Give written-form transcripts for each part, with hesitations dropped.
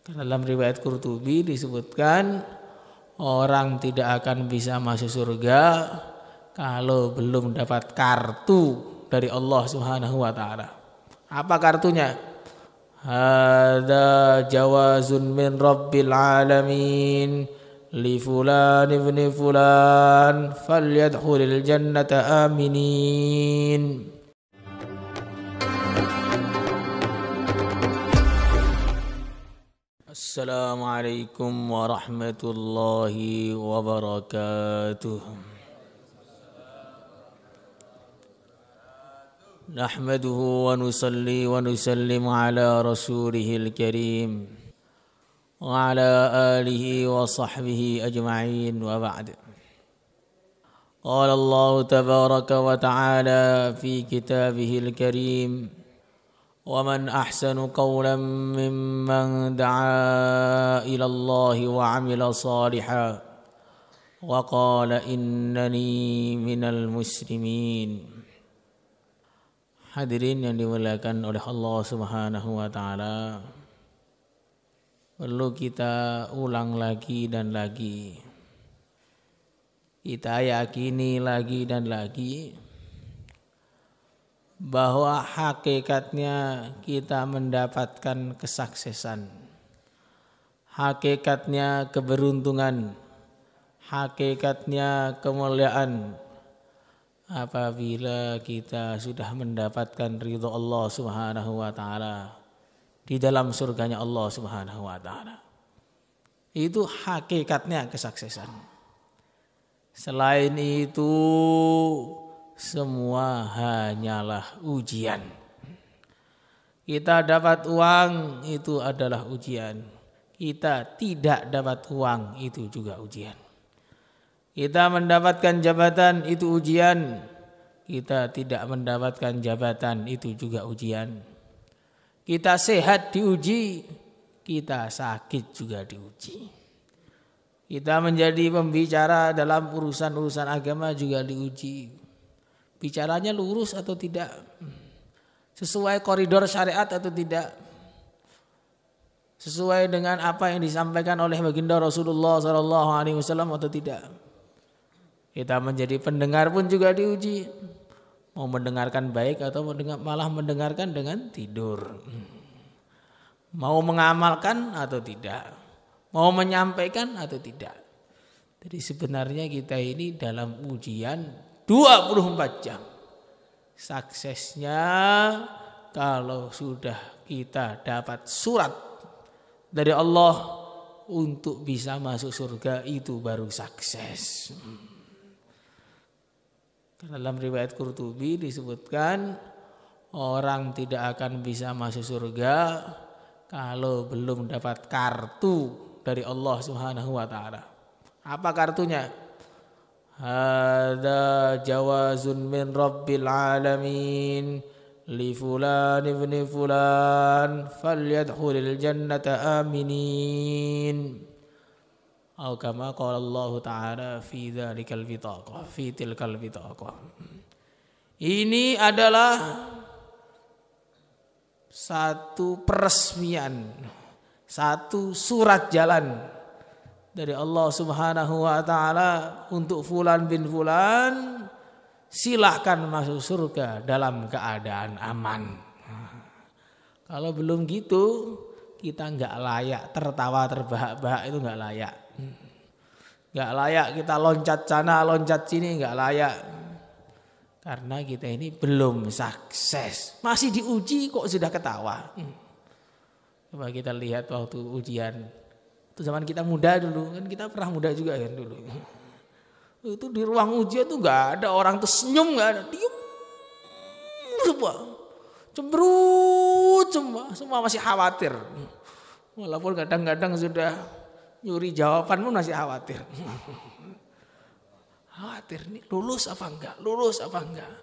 Karena dalam riwayat Qurtubi disebutkan orang tidak akan bisa masuk surga kalau belum dapat kartu dari Allah Subhanahu wa taala. Apa kartunya? Hada jawazun min rabbil alamin li fulan ibni fulan falyadkhulil jannata aminin. Assalamualaikum warahmatullahi wabarakatuh. Nahmaduhu wa nusalli wa nusallim ala rasulihil karim wa ala alihi wa sahbihi ajma'in wa ba'd. Qala Allah tabaraka wa ta'ala fi kitabihil karim: وَمَنْ أَحْسَنُ قَوْلًا مِّمَّنْ دَعَا إِلَى اللَّهِ وَعَمِلَ صَالِحًا وَقَالَ إِنَّنِي مِنَ الْمُسْلِمِينَ. Hadirin yang dimuliakan oleh Allah Subhanahu wa taala, perlu kita ulang lagi dan lagi, kita yakini lagi dan lagi bahwa hakikatnya kita mendapatkan kesuksesan, hakikatnya keberuntungan, hakikatnya kemuliaan apabila kita sudah mendapatkan ridho Allah Subhanahu wa taala di dalam surganya Allah Subhanahu wa taala. Itu hakikatnya kesuksesan. Selain itu semua hanyalah ujian. Kita dapat uang, itu adalah ujian. Kita tidak dapat uang, itu juga ujian. Kita mendapatkan jabatan, itu ujian. Kita tidak mendapatkan jabatan, itu juga ujian. Kita sehat diuji, kita sakit juga diuji. Kita menjadi pembicara dalam urusan-urusan agama juga diuji. Bicaranya lurus atau tidak, sesuai koridor syariat atau tidak, sesuai dengan apa yang disampaikan oleh baginda Rasulullah SAW atau tidak. Kita menjadi pendengar pun juga diuji, mau mendengarkan baik atau malah mendengarkan dengan tidur, mau mengamalkan atau tidak, mau menyampaikan atau tidak. Jadi sebenarnya kita ini dalam ujian 24 jam. Suksesnya kalau sudah kita dapat surat dari Allah untuk bisa masuk surga, itu baru sukses. Karena dalam riwayat Qurtubi disebutkan orang tidak akan bisa masuk surga kalau belum dapat kartu dari Allah Subhanahu wa taala. Apa kartunya? Hada jawazun min rabbil alamin li fulan ibni fulan falyadkhulil jannata aminin. Atau kama qala Allah ta'ala fi dzalikal bitaqah, fi tilkal bitaqah. Ini adalah satu peresmian, satu surat jalan dari Allah Subhanahu wa taala untuk fulan bin fulan, silahkan masuk surga dalam keadaan aman. Kalau belum gitu, kita enggak layak tertawa terbahak-bahak, itu enggak layak. Enggak layak kita loncat sana, loncat sini, enggak layak. Karena kita ini belum sukses, masih diuji kok sudah ketawa. Coba kita lihat waktu ujian. Itu zaman kita muda dulu, kan kita pernah muda juga kan dulu. Itu di ruang ujian tuh nggak ada orang tuh senyum, nggak ada, diem semua, cemberut semua masih khawatir. Walaupun kadang-kadang sudah nyuri jawaban pun masih khawatir. Khawatir nih lulus apa enggak, lulus apa enggak.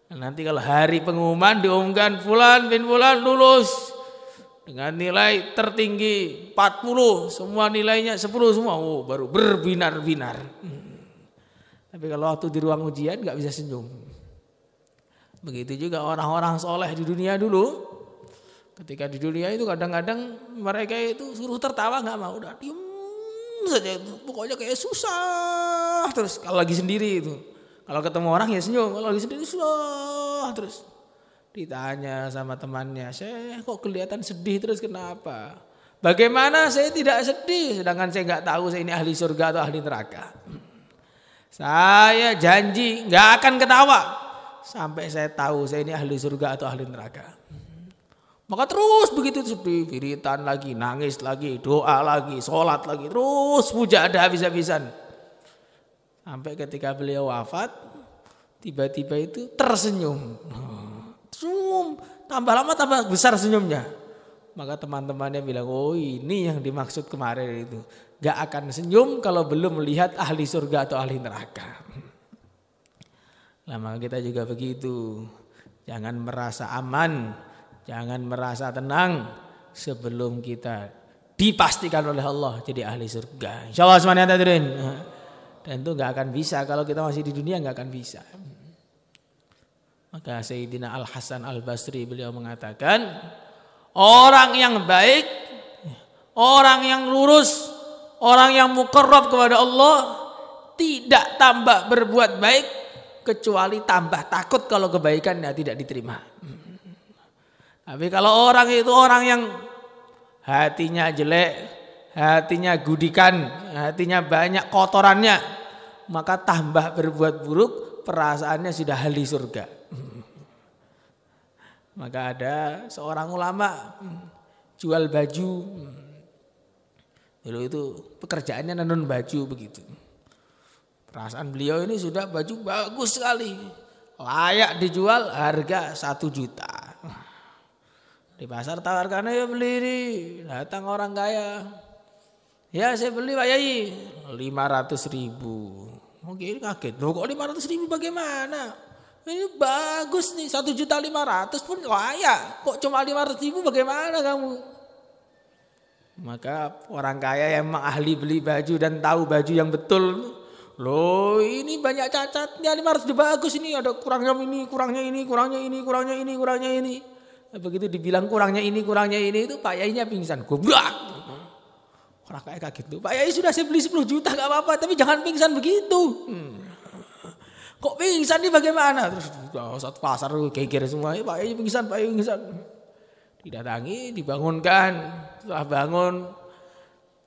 Nah, nanti kalau hari pengumuman diumumkan fulan bin fulan lulus dengan nilai tertinggi 40, semua nilainya 10 semua, oh baru berbinar-binar. Tapi kalau waktu di ruang ujian nggak bisa senyum. Begitu juga orang-orang soleh di dunia dulu, Ketika di dunia itu kadang-kadang mereka itu suruh tertawa nggak mau, udah diem saja itu. Pokoknya kayak susah terus kalau lagi sendiri itu. Kalau ketemu orang ya senyum, kalau lagi sendiri susah terus. Ditanya sama temannya, saya kok kelihatan sedih terus, kenapa? Bagaimana saya tidak sedih, sedangkan saya nggak tahu saya ini ahli surga atau ahli neraka. Saya janji nggak akan ketawa sampai saya tahu saya ini ahli surga atau ahli neraka. Maka terus begitu sedih, wiritan lagi, nangis lagi, doa lagi, sholat lagi, terus puja ada habis-habisan. Sampai ketika beliau wafat, tiba-tiba itu tersenyum. Senyum, tambah lama tambah besar senyumnya. Maka teman-temannya bilang, oh ini yang dimaksud kemarin itu. Gak akan senyum kalau belum melihat ahli surga atau ahli neraka. Lama kita juga begitu. Jangan merasa aman, jangan merasa tenang sebelum kita dipastikan oleh Allah jadi ahli surga. Insyaallah semuanya hadirin. Dan itu gak akan bisa kalau kita masih di dunia, gak akan bisa. Maka Sayyidina Al-Hasan Al-Basri beliau mengatakan, orang yang baik, orang yang lurus, orang yang muqarrab kepada Allah tidak tambah berbuat baik kecuali tambah takut kalau kebaikannya tidak diterima. Tapi kalau orang itu orang yang hatinya jelek, hatinya gudikan, hatinya banyak kotorannya, maka tambah berbuat buruk, perasaannya sudah ahli surga. Maka ada seorang ulama jual baju. Dulu itu pekerjaannya nenun baju begitu. Perasaan beliau ini sudah baju bagus sekali, layak dijual, harga 1 juta. Di pasar tawarkan, ya beli ini. Datang orang kaya. Ya saya beli Pak Yai, 500.000. Oke, kaget. Loh kok 500.000 bagaimana? Ini bagus nih, 1.500.000 pun layak. Kok cuma 500.000 bagaimana kamu? Maka orang kaya yang memang ahli beli baju dan tahu baju yang betul. Loh ini banyak cacatnya, 500 bagus ini, ada kurangnya ini, kurangnya ini, kurangnya ini, kurangnya ini, kurangnya ini. Begitu dibilang kurangnya ini itu Pak Yainya pingsan. Goblok. Orang kaya kaget tuh. Pak Yai sudah saya beli 10 juta gak apa-apa, tapi jangan pingsan begitu. Kok pingsan nih bagaimana? Terus satu pasar geger semua. Pak Yai pingsan, Pak Yai pingsan. Didatangi, dibangunkan. Setelah bangun,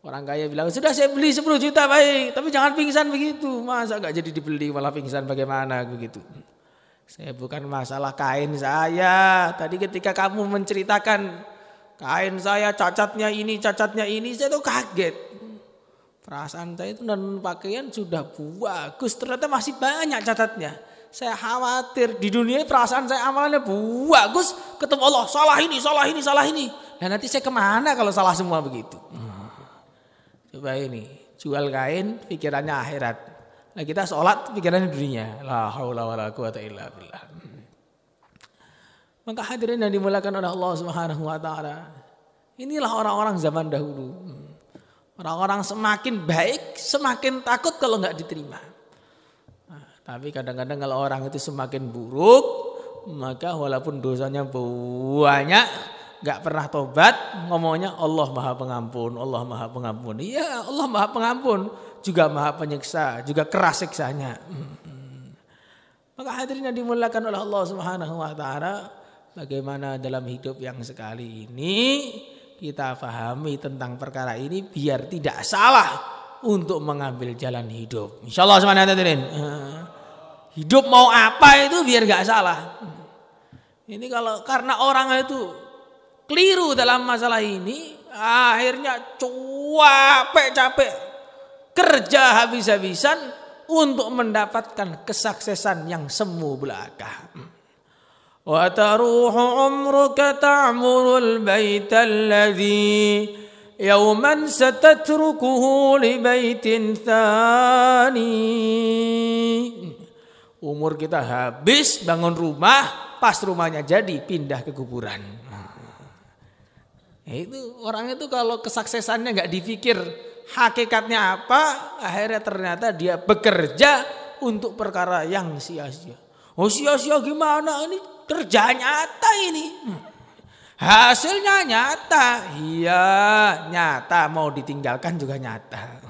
orang kaya bilang, sudah saya beli 10 juta Pak Yai, tapi jangan pingsan begitu. Masa gak jadi dibeli malah pingsan bagaimana begitu? Saya bukan masalah kain saya. Tadi ketika kamu menceritakan kain saya cacatnya ini, saya tuh kaget. Perasaan saya itu dan pakaian sudah bagus, ternyata masih banyak cacatnya. Saya khawatir di dunia perasaan saya amalnya bagus, ketemu Allah salah ini, salah ini, salah ini. Dan nanti saya kemana kalau salah semua begitu? Coba ini, jual kain pikirannya akhirat. Nah kita sholat pikirannya dunia. La haula wala quwata illa billah. Maka hadirin yang dimuliakan oleh Allah Subhanahu wa taala. Inilah orang-orang zaman dahulu. Orang-orang semakin baik, semakin takut kalau enggak diterima. Nah, tapi kadang-kadang kalau orang itu semakin buruk, maka walaupun dosanya banyak, enggak pernah tobat, ngomongnya Allah Maha Pengampun, Allah Maha Pengampun. Iya, Allah Maha Pengampun, juga Maha Penyiksa, juga keras siksanya. Maka hadirin yang dimuliakan oleh Allah Subhanahu wa taala, bagaimana dalam hidup yang sekali ini kita pahami tentang perkara ini biar tidak salah untuk mengambil jalan hidup. Insyaallah semuanya hadirin. Hidup mau apa itu biar gak salah. Ini kalau karena orang itu keliru dalam masalah ini, akhirnya capek-capek kerja habis-habisan untuk mendapatkan kesuksesan yang semu belaka. Wa taruhu umruka ta'murul baital ladzi yawman satatrukuhu li baitin tsani. Umur kita habis bangun rumah, pas rumahnya jadi pindah ke kuburan. Itu orang itu kalau kesuksesannya enggak dipikir hakikatnya apa, akhirnya ternyata dia bekerja untuk perkara yang sia-sia. Oh sia-sia gimana? Ini kerja nyata ini. Hasilnya nyata. Iya, nyata, mau ditinggalkan juga nyata.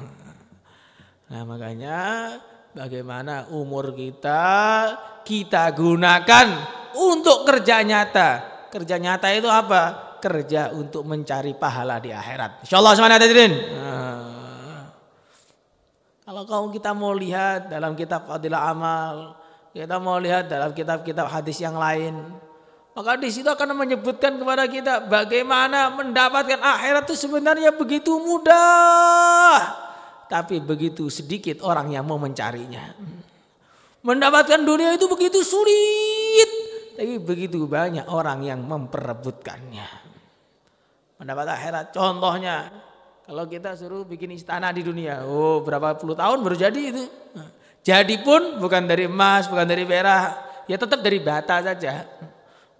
Nah, makanya bagaimana umur kita gunakan untuk kerja nyata. Kerja nyata itu apa? Kerja untuk mencari pahala di akhirat. Insyaallah semuanya hadirin. Kalau kita mau lihat dalam kitab Fadilah Amal, kita mau lihat dalam kitab-kitab hadis yang lain, maka di situ akan menyebutkan kepada kita bagaimana mendapatkan akhirat itu sebenarnya begitu mudah, tapi begitu sedikit orang yang mau mencarinya. Mendapatkan dunia itu begitu sulit, tapi begitu banyak orang yang memperebutkannya. Mendapat akhirat, contohnya kalau kita suruh bikin istana di dunia, berapa puluh tahun baru jadi itu. Jadi pun bukan dari emas, bukan dari perak, ya tetap dari bata saja.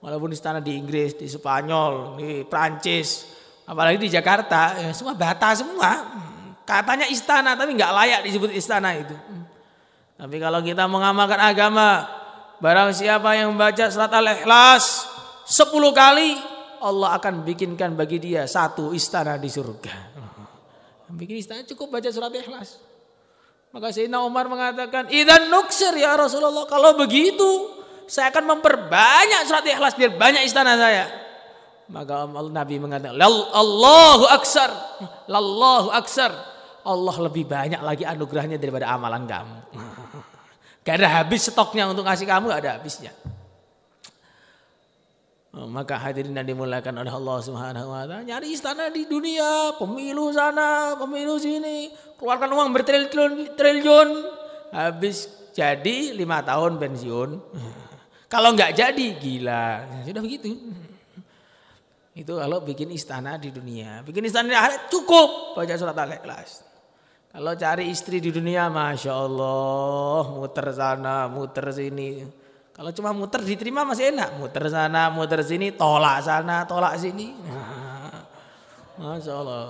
Walaupun istana di Inggris, di Spanyol, di Prancis, apalagi di Jakarta, ya semua bata semua. Katanya istana, tapi nggak layak disebut istana itu. Tapi kalau kita mengamalkan agama, barang siapa yang membaca surat Al-Ikhlas 10 kali, Allah akan bikinkan bagi dia 1 istana di surga. Bikin istana cukup baca surat Ikhlas. Maka Sayyidina Umar mengatakan, "Idzan nuksir ya Rasulullah, kalau begitu saya akan memperbanyak surat Ikhlas biar banyak istana saya." Maka Nabi mengatakan, "Allahu aksar, lallahu aksar." Allah lebih banyak lagi anugerahnya daripada amalan kamu. Gak ada habis stoknya untuk ngasih kamu, gak ada habisnya. Maka hadirin yang dimuliakan oleh Allah Subhanahu wa taala, nyari istana di dunia, pemilu sana, pemilu sini, keluarkan uang bertriliun-triliun, habis jadi 5 tahun pensiun. Kalau nggak jadi gila, sudah begitu. Itu kalau bikin istana di dunia, bikin istana di akhirat cukup baca surat Al-Ikhlas. Kalau cari istri di dunia, masya Allah, muter sana, muter sini. Kalau cuma muter diterima masih enak, muter sana, muter sini, tolak sana, tolak sini. Masya Allah,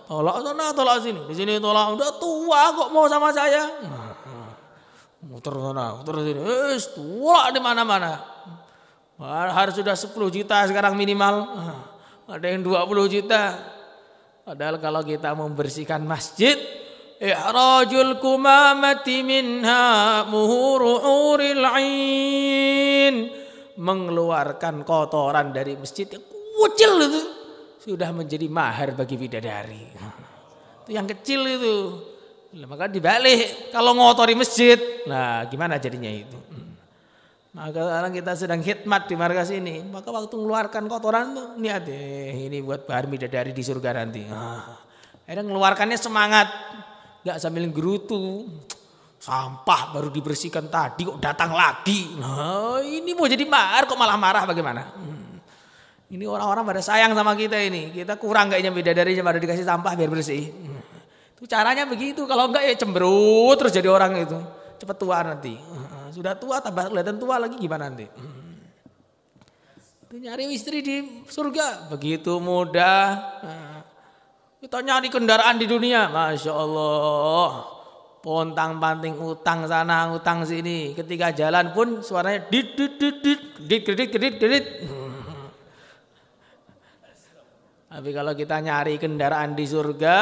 tolak sana, tolak sini, di sini tolak. Udah tua kok mau sama saya? Muter sana, muter sini, tolak di mana-mana. Harus sudah 10 juta sekarang minimal, ada yang 20 juta. Padahal kalau kita membersihkan masjid, ihrajul kumamati minha muhurul ain, mengeluarkan kotoran dari masjid yang kecil itu sudah menjadi mahar bagi bidadari. Itu yang kecil itu. Maka dibalik, kalau ngotori masjid, nah gimana jadinya itu? Maka sekarang kita sedang khidmat di markas ini, maka waktu mengeluarkan kotoran tuh niat ini buat mahar bidadari di surga nanti. Akhirnya mengeluarkannya semangat. Gak sambil gerutu, sampah baru dibersihkan tadi kok datang lagi. Nah, ini mau jadi mahar kok malah marah bagaimana? Ini orang-orang pada sayang sama kita ini. Kita kurang kayaknya bidadarinya pada dikasih sampah biar bersih. Itu caranya begitu. Kalau enggak ya cemberut terus jadi orang itu. Cepat tua nanti. Sudah tua tambah kelihatan tua lagi gimana nanti? Itu nyari istri di surga begitu mudah. Kita nyari kendaraan di dunia, masya Allah, pontang panting utang sana, utang sini. Ketika jalan pun suaranya dit. Tapi kalau kita nyari kendaraan di surga,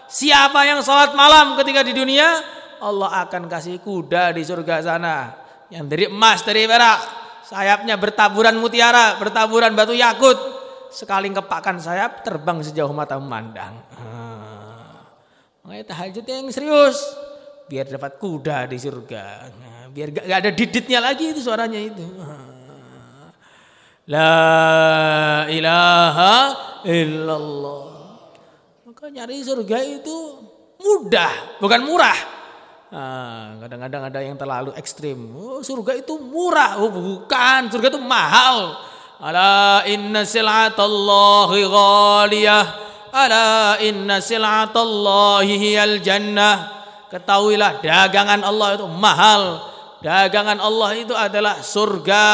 siapa yang sholat malam ketika di dunia, Allah akan kasih kuda di surga sana, yang dari emas, dari perak, sayapnya bertaburan mutiara, bertaburan batu yakut. Sekali ngepakkan sayap terbang sejauh mata memandang. Makanya tahajud yang serius biar dapat kuda di surga. Biar gak ada diditnya lagi itu suaranya itu. La ilaha illallah. Maka nyari surga itu mudah, bukan murah. Kadang-kadang ada yang terlalu ekstrim. Surga itu murah, bukan. Surga itu mahal. Ala inna sil'atallahi ghaliyah, ala inna sil'atallahi hiyal jannah. Ketahuilah dagangan Allah itu mahal. Dagangan Allah itu adalah surga.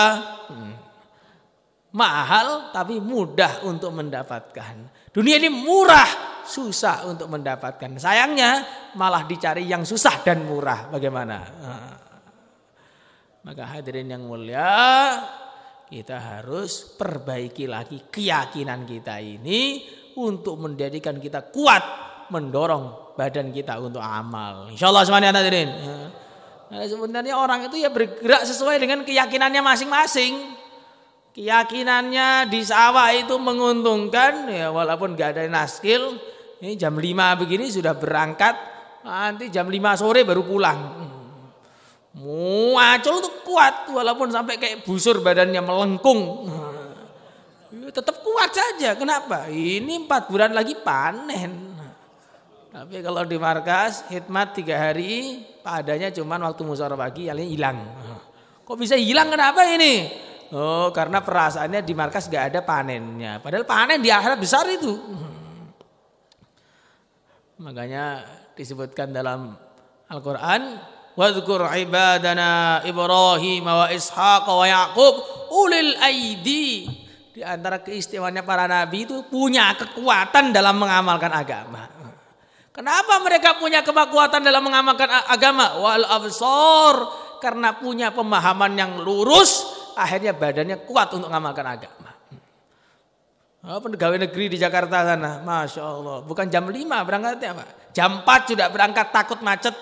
Mahal tapi mudah untuk mendapatkan. Dunia ini murah, susah untuk mendapatkan. Sayangnya malah dicari yang susah dan murah. Bagaimana? Maka hadirin yang mulia, kita harus perbaiki lagi keyakinan kita ini untuk menjadikan kita kuat mendorong badan kita untuk amal. Insyaallah semuanya hadirin. Nah, sebenarnya orang itu ya bergerak sesuai dengan keyakinannya masing-masing. Keyakinannya di sawah itu menguntungkan ya walaupun gak ada naskil. Ini jam 5 begini sudah berangkat, nanti jam 5 sore baru pulang. Muacul tuh kuat walaupun sampai kayak busur badannya melengkung. Tetap kuat saja. Kenapa? Ini 4 bulan lagi panen. Tapi kalau di markas khidmat 3 hari, padanya cuman waktu musyawarah pagi yang hilang. Kok bisa hilang kenapa ini? Oh, karena perasaannya di markas gak ada panennya. Padahal panen di akhirat besar itu. Makanya disebutkan dalam Al-Quran, wadhkur ibadana Ibrahim wa Ishaq wa Yaqub ulil aidi. Di antara keistimewaannya para nabi itu punya kekuatan dalam mengamalkan agama. Kenapa mereka punya kekuatan dalam mengamalkan agama? Wal absar, karena punya pemahaman yang lurus, akhirnya badannya kuat untuk mengamalkan agama. Pegawai negeri di Jakarta sana, Masya Allah, bukan jam 5 berangkatnya Pak. Jam 4 sudah berangkat takut macet.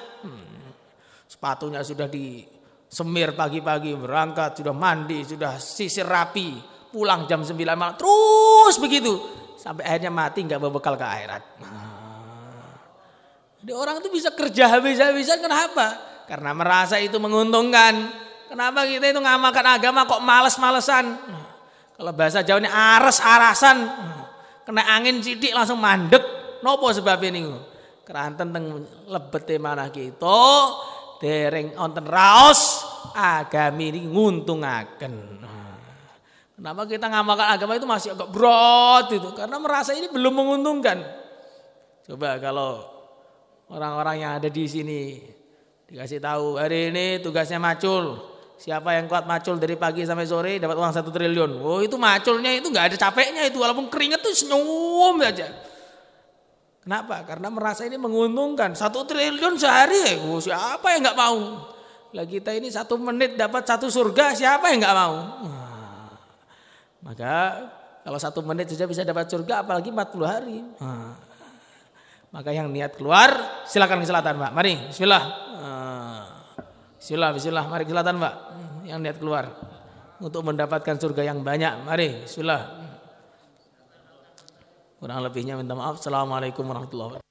Sepatunya sudah disemir pagi-pagi, berangkat, sudah mandi, sudah sisir rapi, pulang jam 9 malam, terus begitu. Sampai akhirnya mati gak bawa bekal ke akhirat. Jadi orang itu bisa kerja habis-habisan, kenapa? Karena merasa itu menguntungkan. Kenapa kita itu ngamalkan agama kok males-malesan? Kalau bahasa Jawanya ares-arasan, kena angin sidik langsung mandek. Nopo sebab ini? Keranten teng lebete manah kita, dereng onten raos agami ini nguntungaken. Kenapa kita ngamalkan agama itu masih agak berat itu? Karena merasa ini belum menguntungkan. Coba kalau orang-orang yang ada di sini dikasih tahu hari ini tugasnya macul. Siapa yang kuat macul dari pagi sampai sore dapat uang 1 triliun. Oh itu maculnya itu nggak ada capeknya itu, walaupun keringet tuh senyum aja. Kenapa? Karena merasa ini menguntungkan. 1 triliun sehari, oh, siapa yang nggak mau? Lah kita ini 1 menit dapat 1 surga, siapa yang nggak mau? Maka kalau 1 menit saja bisa dapat surga, apalagi 40 hari. Maka yang niat keluar silakan ke selatan Pak. Mari, bismillah. Bismillah, mari ke selatan Pak. Yang niat keluar untuk mendapatkan surga yang banyak. Mari, bismillah. Kurang lebihnya minta maaf. Assalamualaikum warahmatullahi wabarakatuh.